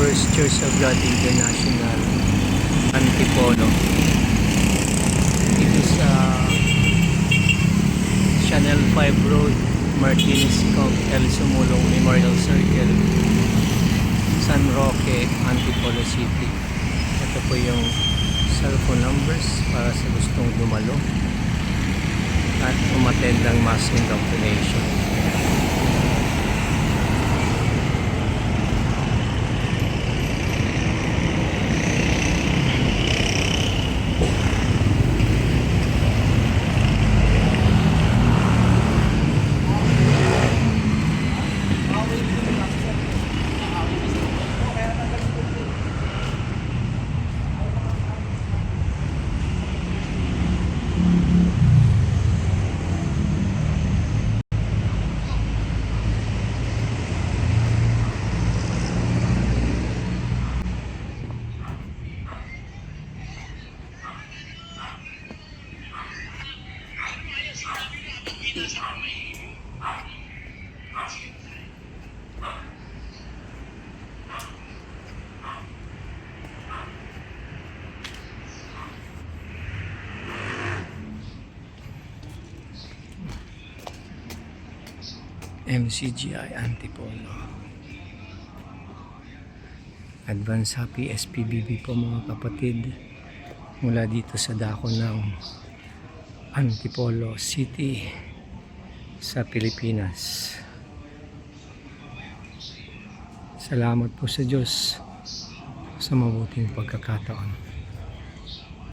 First Church of God International, Antipolo. Dito sa Channel 5 Road, Martinez Comp, El Sumulong Memorial Circle, San Roque, Antipolo City. Ito po yung cellphone numbers para sa gustong dumalo at umattend ng mass indoctrination. MCGI Antipolo. Advance Happy SPBB po mga kapatid, mula dito sa dako ng Antipolo City sa Pilipinas. Salamat po sa Diyos sa mabuting pagkakataon.